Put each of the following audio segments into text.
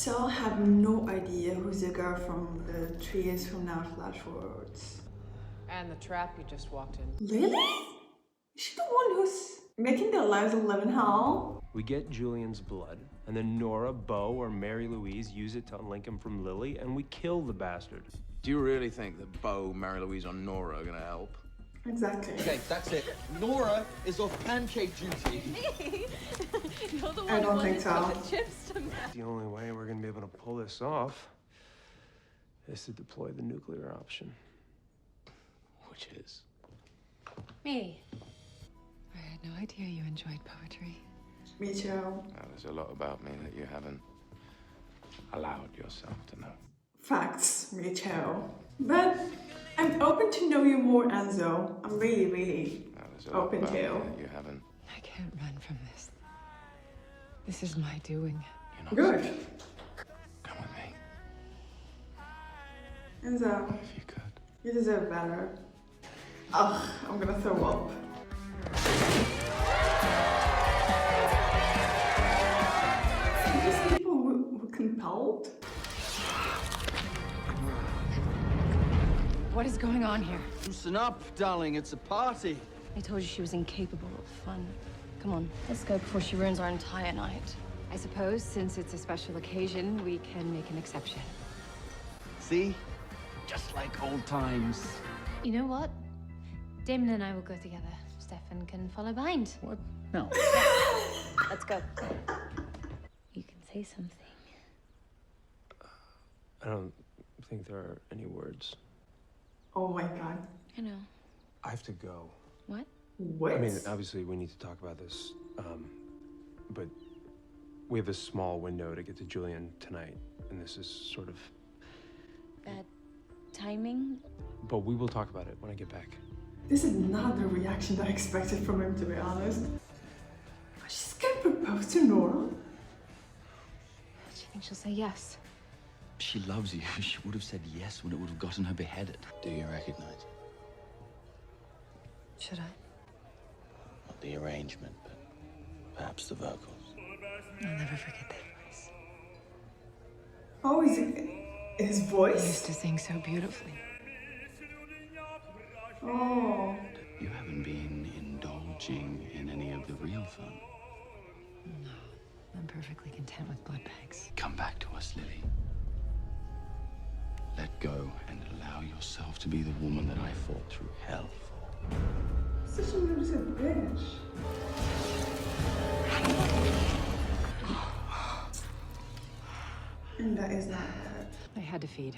still have no idea who's the girl from the 3 years from now flash forwards. And the trap you just walked in. Lily? Is she the one who's making their lives live in hell? We get Julian's blood, and then Nora, Beau, or Mary Louise use it to unlink him from Lily, and we kill the bastard. Do you really think that Beau, Mary Louise, or Nora are gonna help? Exactly. Okay, that's it. Nora is off pancake duty. You're the one I don't think so. chips to me. The only way we're gonna be able to pull this off is to deploy the nuclear option. Which is? Me. I had no idea you enjoyed poetry. Me too. There's a lot about me that you haven't allowed yourself to know. Facts, me too. But I'm open to know you more, Enzo. I'm really There's a lot open about me to. that you haven't. I can't run from this. This is my doing. You're not Good. safe. Come with me, Enzo, if you could. you deserve better. Ugh, I'm gonna throw up. Are these people who compelled? What is going on here? Loosen up, darling. It's a party. I told you she was incapable of fun. Come on, let's go before she ruins our entire night. I suppose since it's a special occasion, we can make an exception. See? Just like old times. You know what? Damon and I will go together. Stefan can follow behind. What? No. Let's go. You can say something. I don't think there are any words. Oh my god. I know. I have to go. What? What? I mean, obviously we need to talk about this, but we have a small window to get to Julian tonight, and this is sort of... Bad timing? But we will talk about it when I get back. This is not the reaction that I expected from him, to be honest. She's gonna propose to Nora? Do you think she'll say yes? She loves you. She would have said yes when it would have gotten her beheaded. Do you recognize? Should I? Not the arrangement, but perhaps the vocals. I'll never forget that voice. Oh, his He used voice? to sing so beautifully. Oh. You haven't been indulging in any of the real fun. No, I'm perfectly content with blood bags. Come back to us, Lily. Let go and allow yourself to be the woman that I fought through hell for. Such a innocent bitch. And that is not bad. I had to feed.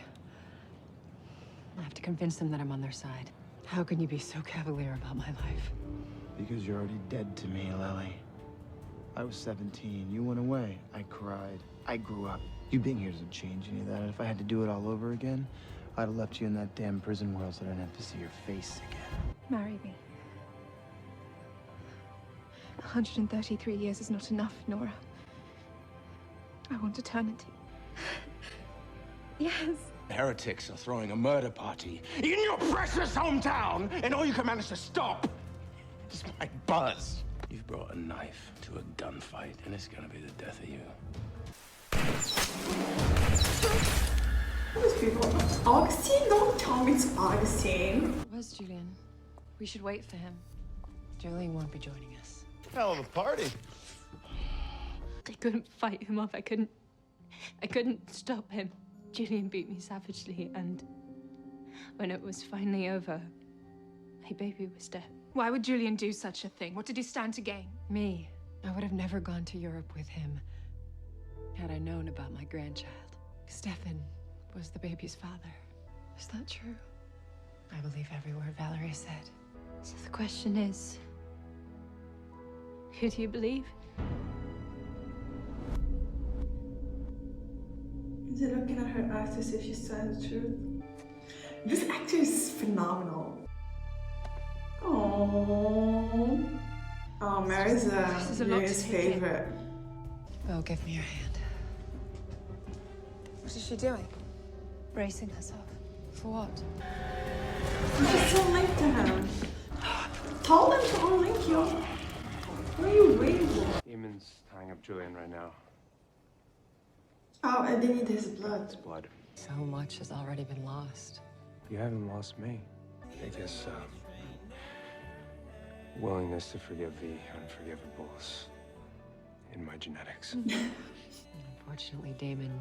I have to convince them that I'm on their side. How can you be so cavalier about my life? Because you're already dead to me, Lily. I was 17. You went away. I cried. I grew up. You being here doesn't change any of that. And if I had to do it all over again, I'd have left you in that damn prison world so I didn't have to see your face again. Marry me. 133 years is not enough, Nora. I want eternity. Yes. Heretics are throwing a murder party in your precious hometown, and all you can manage to stop is my buzz. You've brought a knife to a gunfight, and it's gonna be the death of you. Those people. Augustine? Don't tell me it's Augustine. Where's Julian? We should wait for him. Julian won't be joining us. Hell of a party. I couldn't fight him off. I couldn't stop him. Julian beat me savagely, and when it was finally over, my baby was dead. Why would Julian do such a thing? What did he stand to gain? Me. I would have never gone to Europe with him had I known about my grandchild. Stefan was the baby's father. Is that true? I believe every word Valerie said. So the question is, who do you believe? Is it looking at her eyes to see if she's telling the truth? This actor is phenomenal. Oh, Mary's This is a lot to Mary's take in. favorite. Oh, give me your hand. What is she doing? Bracing herself. For what? She's so linked to him. Tell them to unlink you. What are you waiting for? Damon's tying up Julian right now. Oh, and they need his blood. It's blood. So much has already been lost. You haven't lost me. I guess, willingness to forgive the unforgivables in my genetics. Unfortunately, Damon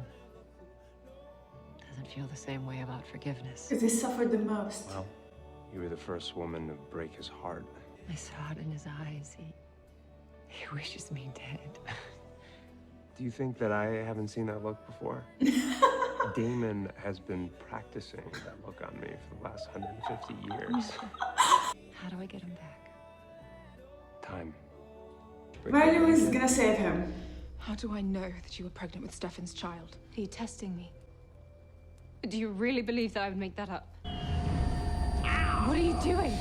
doesn't feel the same way about forgiveness. Because he suffered the most. Well, you were the first woman to break his heart. I saw it in his eyes. He wishes me dead. Do you think that I haven't seen that look before? Damon has been practicing that look on me for the last 150 years. How do I get him back? Time. Riley was gonna save him. How do I know that you were pregnant with Stefan's child? Are you testing me? Do you really believe that I would make that up? What are you doing?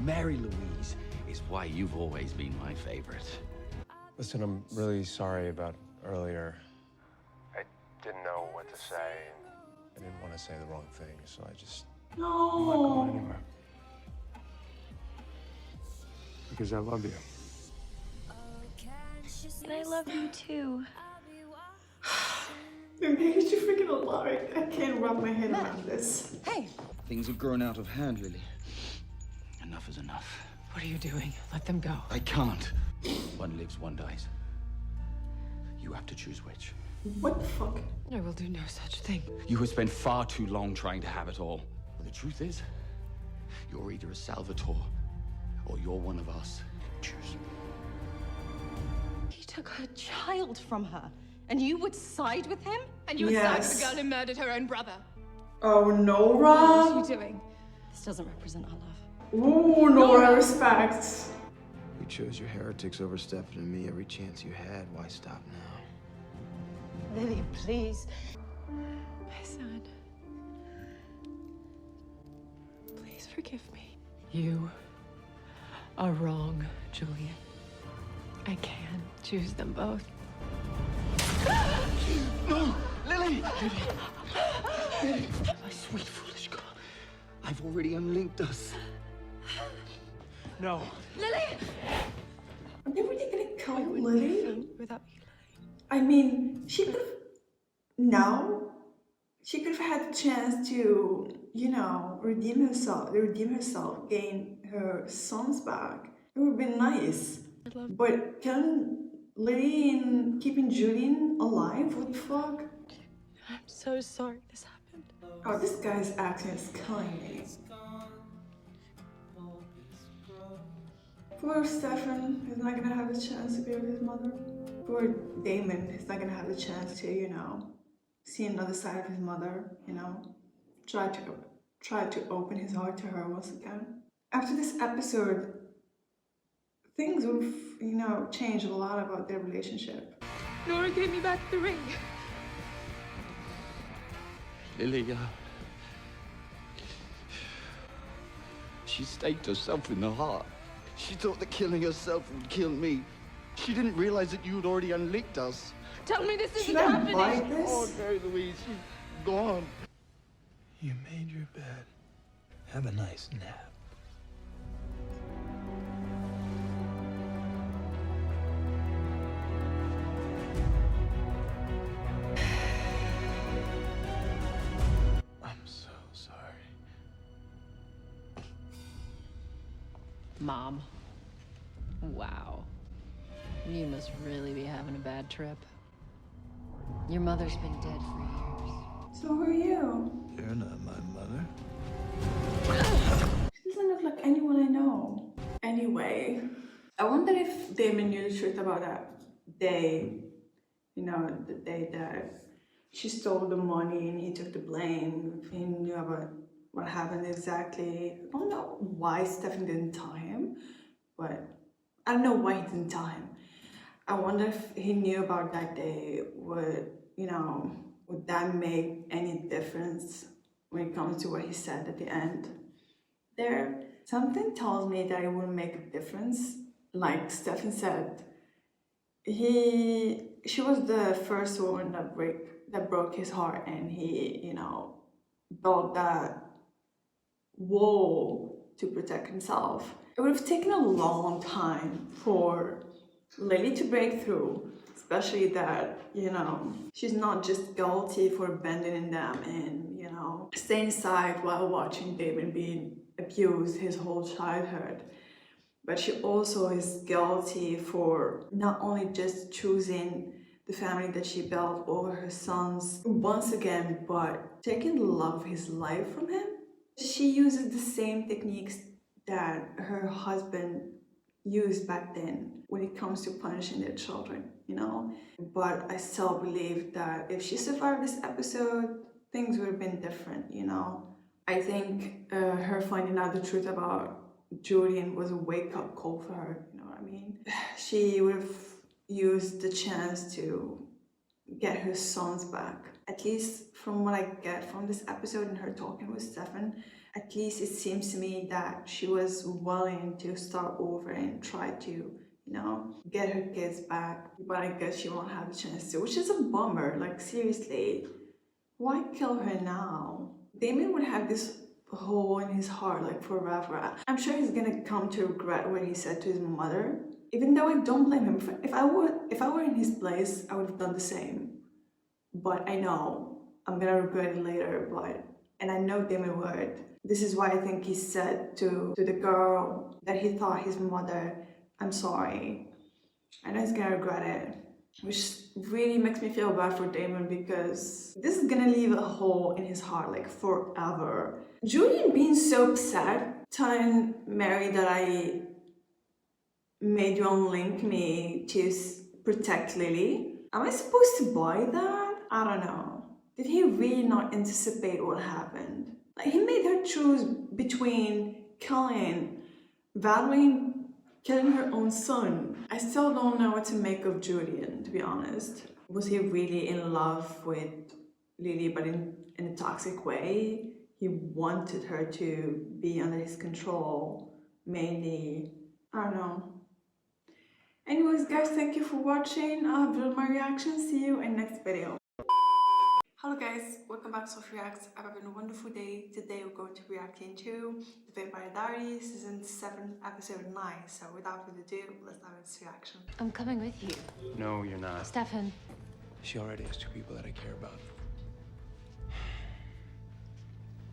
Mary Louise is why you've always been my favorite. Listen, I'm really sorry about earlier. I didn't know what to say. I didn't want to say the wrong thing, so I'm not going No. anywhere. Because I love you. And I love you too. It makes you freaking alive. I can't wrap my head around this. Hey! Things have grown out of hand, Lily. Enough is enough. What are you doing? Let them go. I can't. One lives, one dies. You have to choose which. What the fuck? I will do no such thing. You have spent far too long trying to have it all. But the truth is, you're either a Salvatore or you're one of us. Choose. He took her child from her, and you would side with him? And you would side with the girl who murdered her own brother. Oh, Nora. What are you doing? This doesn't represent our love. Ooh, Nora respects. You chose your heretics over Stefan and me every chance you had. Why stop now? Lily, please. My son. Please forgive me. You are wrong, Julian. I can choose them both. No! Lily! Lily! My sweet, foolish girl. I've already unlinked us. No. Lily! Are they really gonna kill Lily? Without you. I mean, she could have. Now, she could have had a chance to, you know, redeem herself, gain her sons back. It would have been nice. But killing Lily and keeping Julian alive? What the fuck? I'm so sorry this happened. Oh, this guy's accent is killing me. Poor Stefan is not gonna have a chance to be with his mother. Poor Damon is not gonna have a chance to, you know, see another side of his mother, you know, try to open his heart to her once again. After this episode, things will, you know, change a lot about their relationship. Nora gave me back the ring. Lily, she staked herself in the heart. She thought that killing herself would kill me. She didn't realize that you had already unlinked us. Tell me this isn't Should I happening. buy this? Oh, Mary Louise, she's gone. You made your bed. Have a nice nap. I'm so sorry. Mom. Wow. You must really be having a bad trip. Your mother's been dead for years. So who are you? You're not my mother. She doesn't look like anyone I know. Anyway, I wonder if Damon knew the truth about that day, you know, the day that she stole the money and he took the blame. If he knew about what happened exactly. I don't know why Stefan didn't tell him, but I don't know why he didn't tell him. I wonder if he knew about that day. Would that make any difference when it comes to what he said at the end? There, something tells me that it wouldn't make a difference. Like Stefan said, she was the first woman that broke his heart, and he, you know, built that wall to protect himself. It would have taken a long time for Lily to break through, Especially that, you know, she's not just guilty for abandoning them and, you know, staying inside while watching Damon being abused his whole childhood. But she also is guilty for not only just choosing the family that she built over her sons once again, but taking the love of his life from him. She uses the same techniques that her husband used back then when it comes to punishing their children, you know? But I still believe that if she survived this episode, things would have been different, you know? I think her finding out the truth about Julian was a wake-up call for her, you know what I mean? She would have used the chance to get her sons back. At least from what I get from this episode and her talking with Stefan, at least it seems to me that she was willing to start over and try to, you know, get her kids back. But I guess she won't have the chance to, which is a bummer. Like, seriously, why kill her now? Damon would have this hole in his heart like forever. I'm sure he's gonna come to regret what he said to his mother, even though I don't blame him. If I were in his place, I would have done the same. But I know I'm gonna regret it later, and I know Damon would. This is why I think he said to the girl that he thought his mother, I'm sorry. I know he's gonna regret it, which really makes me feel bad for Damon because this is gonna leave a hole in his heart like forever. Julian being so upset, telling Mary that I made you unlink me to protect Lily. Am I supposed to buy that? I don't know. Did he really not anticipate what happened? Like, he made her choose between killing Valerie, killing her own son. I still don't know what to make of Julian, to be honest. Was he really in love with Lily, but in a toxic way? He wanted her to be under his control, mainly. I don't know. Anyways, guys, thank you for watching. I'll build my reaction. See you in next video. Hello guys, welcome back to Sophie Reacts. I'm having a wonderful day. Today we're going to be reacting to the Vampire Diaries season 7 episode 9. So without further ado, let's dive into this reaction. I'm coming with you. No, you're not. Stefan. She already has 2 people that I care about.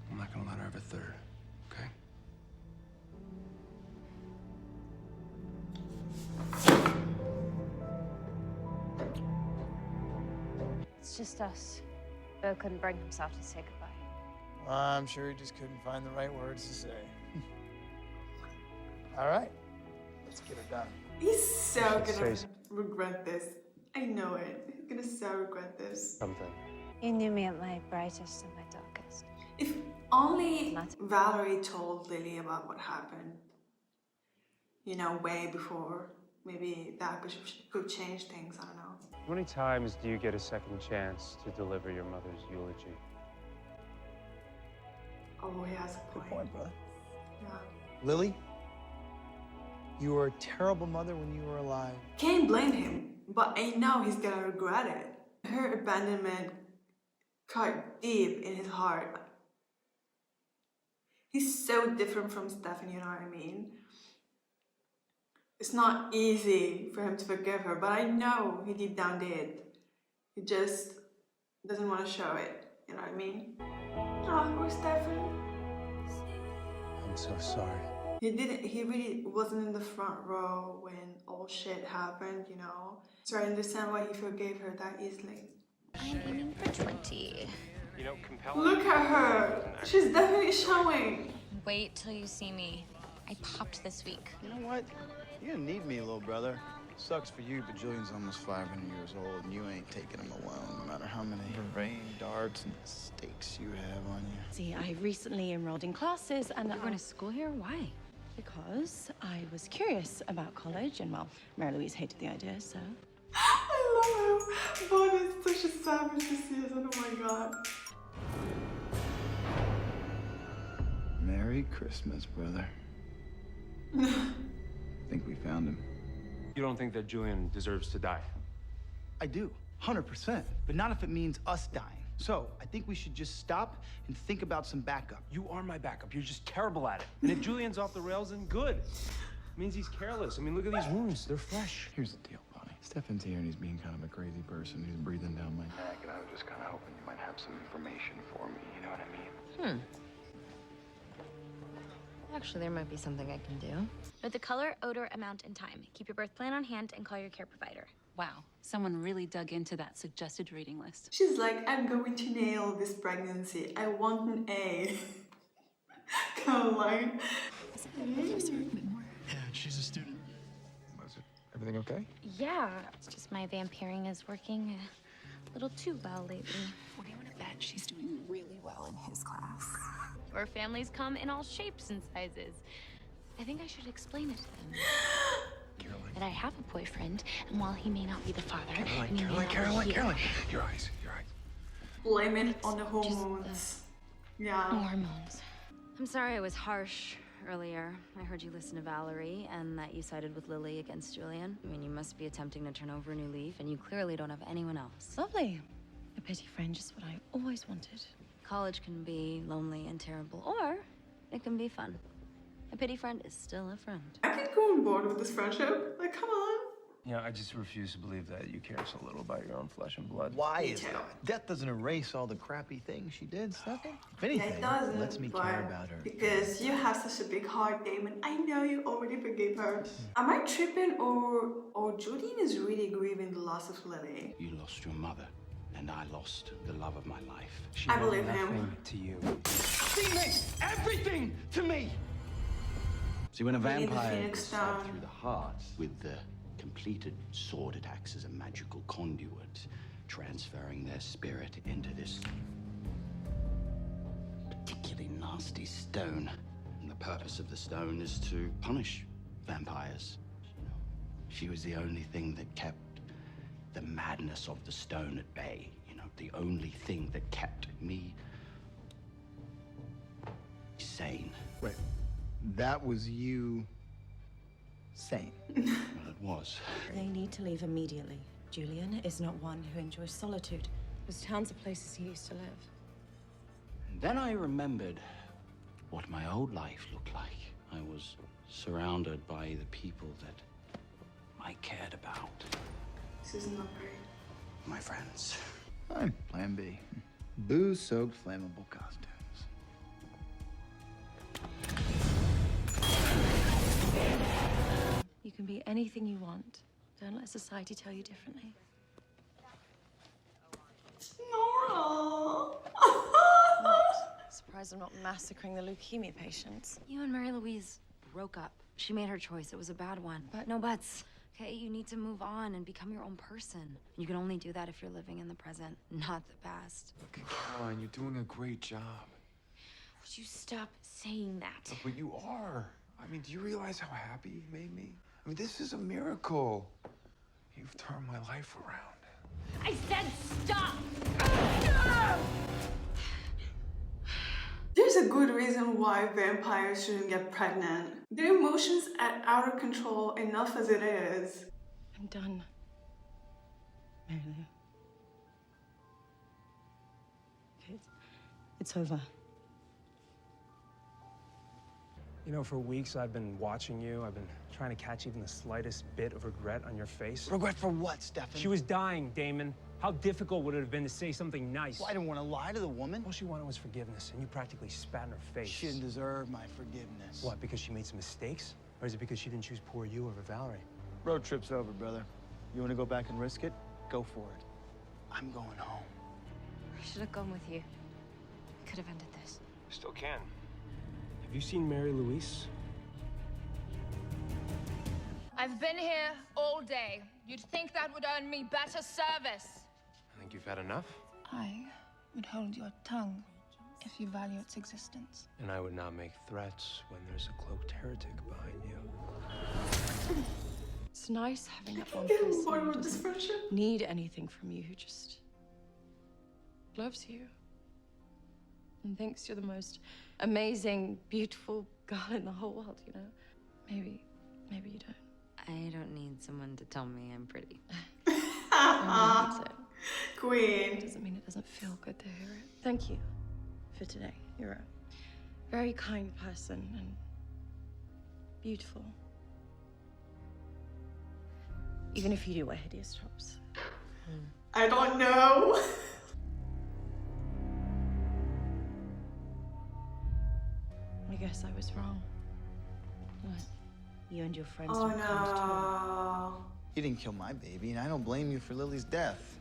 I'm not gonna let her have a third, okay? It's just us. Bo couldn't bring himself to say goodbye. I'm sure he just couldn't find the right words to say. All right, let's get it done. He's so gonna regret this. I know it. He's gonna so regret this. Something. You knew me at my brightest and my darkest. If only Valerie told Lily about what happened, you know, way before, maybe that could change things, I don't know. How many times do you get a second chance to deliver your mother's eulogy? Oh, he has a point. Good point, brother. Yeah. Lily, you were a terrible mother when you were alive. Can't blame him, but I know he's gonna regret it. Her abandonment cut deep in his heart. He's so different from Stefan, you know what I mean? It's not easy for him to forgive her, but I know he deep down did. He just doesn't want to show it, you know what I mean? Oh, poor Stefan. I'm so sorry. He really wasn't in the front row when all shit happened, you know? So I understand why he forgave her that easily. I'm aiming for 20. You know, compelling. Look at her! She's definitely showing. Wait till you see me. I popped this week. You know what? You didn't need me, little brother. Sucks for you, but Julian's almost 500 years old, and you ain't taking him alone, no matter how many rain darts and stakes you have on you. See, I recently enrolled in classes and You're going to school here? Why? because I was curious about college and, well, Mary Louise hated the idea, so. I love him. Vaughn is such a savage this season, oh my god. Merry Christmas, brother. I think we found him. You don't think that Julian deserves to die? I do, 100%, but not if it means us dying. So, I think we should just stop and think about some backup. You are my backup. You're just terrible at it. And if Julian's off the rails, then good. It means he's careless. I mean, look at these wounds. They're fresh. Here's the deal, buddy. Stefan's here and he's being kind of a crazy person. He's breathing down my neck, and I was just kind of hoping you might have some information for me, you know what I mean? Actually, there might be something I can do. Note the color, odor, amount, and time. Keep your birth plan on hand and call your care provider. Wow, someone really dug into that suggested reading list. She's like, I'm going to nail this pregnancy. I want an A. Caroline. Yeah, she's a student. Was it everything okay? Yeah, it's just my vampiring is working a little too well lately. What do you want to bet? She's doing really well in his class. Our families come in all shapes and sizes. I think I should explain it to them. Caroline. That I have a boyfriend, and while he may not be the father, Caroline, and he may Caroline, not be Caroline, here, Caroline. Your eyes, your eyes. Blame it on the hormones. Yeah. hormones. I'm sorry I was harsh earlier. I heard you listen to Valerie and that you sided with Lily against Julian. I mean, you must be attempting to turn over a new leaf, and you clearly don't have anyone else. Lovely. A petty friend, just what I always wanted. College can be lonely and terrible, or it can be fun. A pity friend is still a friend. I can go on board with this friendship. Like, come on. Yeah, I just refuse to believe that you care so little about your own flesh and blood. Why Me is too. that? Death doesn't erase all the crappy things she did, Stefan. If Yeah, anything, it doesn't. it lets me but care about her. Because you have such a big heart, Damon. I know you already forgave her. Am I tripping or Julian is really grieving the loss of Lily? You lost your mother, and I lost the love of my life. She I meant believe him. nothing to you. She meant everything to me! See, when a We need the vampire Phoenix is stabbed Stone. through the heart with the completed sword, it acts as a magical conduit, transferring their spirit into this particularly nasty stone. And the purpose of the stone is to punish vampires. You know, she was the only thing that kept the madness of the stone at bay. You know, the only thing that kept me sane. Wait, that was you sane? Well, it was. They need to leave immediately. Julian is not one who enjoys solitude. Those towns are places he used to live. And then I remembered what my old life looked like. I was surrounded by the people that I cared about. This is not great. My friends. Fine, plan B. Booze-soaked flammable costumes. You can be anything you want. Don't let society tell you differently. Nora! Surprised I'm not massacring the leukemia patients. You and Mary Louise broke up. She made her choice. It was a bad one. But no buts. Okay, you need to move on and become your own person. You can only do that if you're living in the present, not the past. Look, Caroline, you're doing a great job. Would you stop saying that? But you are. I mean, do you realize how happy you've made me? I mean, this is a miracle. You've turned my life around. I said stop! There's a good reason why vampires shouldn't get pregnant. Their emotions are out of control enough as it is. I'm done. Mary Lou. Okay, it's over. You know, for weeks I've been watching you. I've been trying to catch even the slightest bit of regret on your face. Regret for what, Stefan? She was dying, Damon. How difficult would it have been to say something nice? Well, I didn't want to lie to the woman. All she wanted was forgiveness, and you practically spat in her face. She didn't deserve my forgiveness. What, because she made some mistakes? Or is it because she didn't choose poor you over Valerie? Road trip's over, brother. You want to go back and risk it? Go for it. I'm going home. I should have gone with you. I could have ended this. Still can. Have you seen Mary Louise? I've been here all day. You'd think that would earn me better service. I think you've had enough. I would hold your tongue if you value its existence. And I would not make threats when there's a cloaked heretic behind you. It's nice having that one Getting person bored who with this doesn't friendship. need anything from you, who just loves you and thinks you're the most amazing, beautiful girl in the whole world, you know? Maybe you don't. I don't need someone to tell me I'm pretty. Everyone needs it. Queen. Doesn't mean it doesn't feel good to hear it. Thank you for today. You're a very kind person and beautiful. Even if you do wear hideous tops. I don't know. I guess I was wrong. What? You and your friends Oh were kind to no. You didn't kill my baby, and I don't blame you for Lily's death.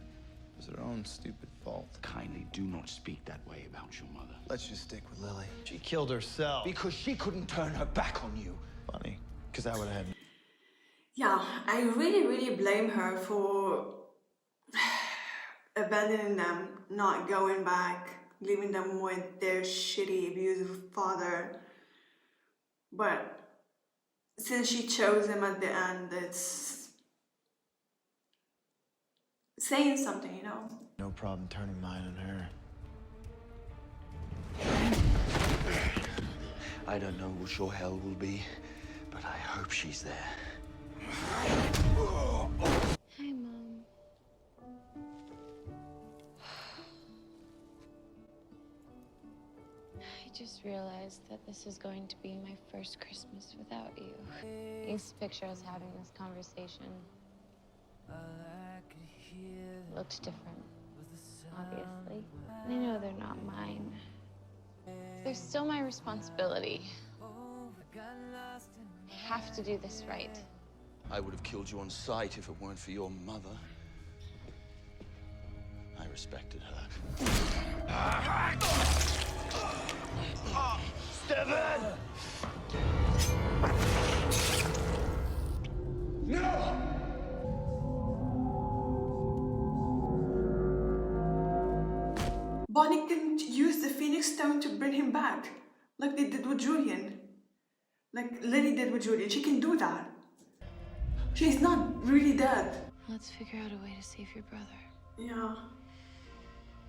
It was her own stupid fault. Kindly do not speak that way about your mother. Let's just stick with Lily. She killed herself. Because she couldn't turn her back on you. Funny, because I would have had... Yeah, I really blame her for abandoning them, not going back, leaving them with their shitty, abusive father. But since she chose him at the end, it's saying something, you know? No problem turning mine on her. I don't know what your hell will be, but I hope she's there. Hi, Mom. I just realized that this is going to be my first Christmas without you. I used to picture us having this conversation. Looked different, obviously. I know they're not mine. They're still my responsibility. I have to do this right. I would have killed you on sight if it weren't for your mother. I respected her. Stefan! No! Bonnie can use the Phoenix Stone to bring him back, like they did with Julian. Like Lily did with Julian. She can do that. She's not really dead. Let's figure out a way to save your brother. Yeah.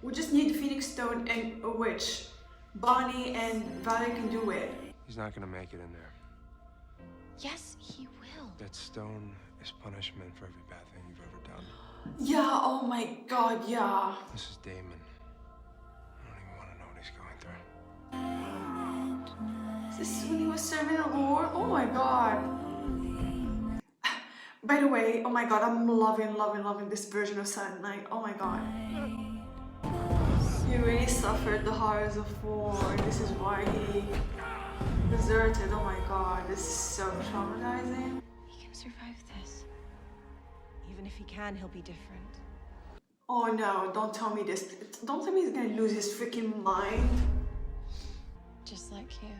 We just need the Phoenix Stone and a witch. Bonnie and Valerie can do it. He's not gonna make it in there. Yes, he will. That stone is punishment for every bad thing you've ever done. Yeah, oh my god, yeah. This is Damon. I don't even want to know what he's going through. Is this when he was serving the Lord? Oh my god. By the way, oh my god, I'm loving this version of Silent Night. Oh my god. He really suffered the horrors of war. This is why he deserted. Oh my god, this is so traumatizing. He can survive this. Even if he can, he'll be different. Oh no, don't tell me this. Don't tell me he's gonna lose his freaking mind. Just like you.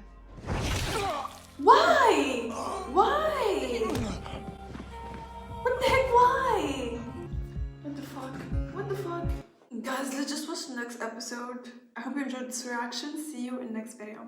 Why? Why? What the heck, why? What the fuck? What the fuck? Guys, let's just watch the next episode. I hope you enjoyed this reaction. See you in the next video.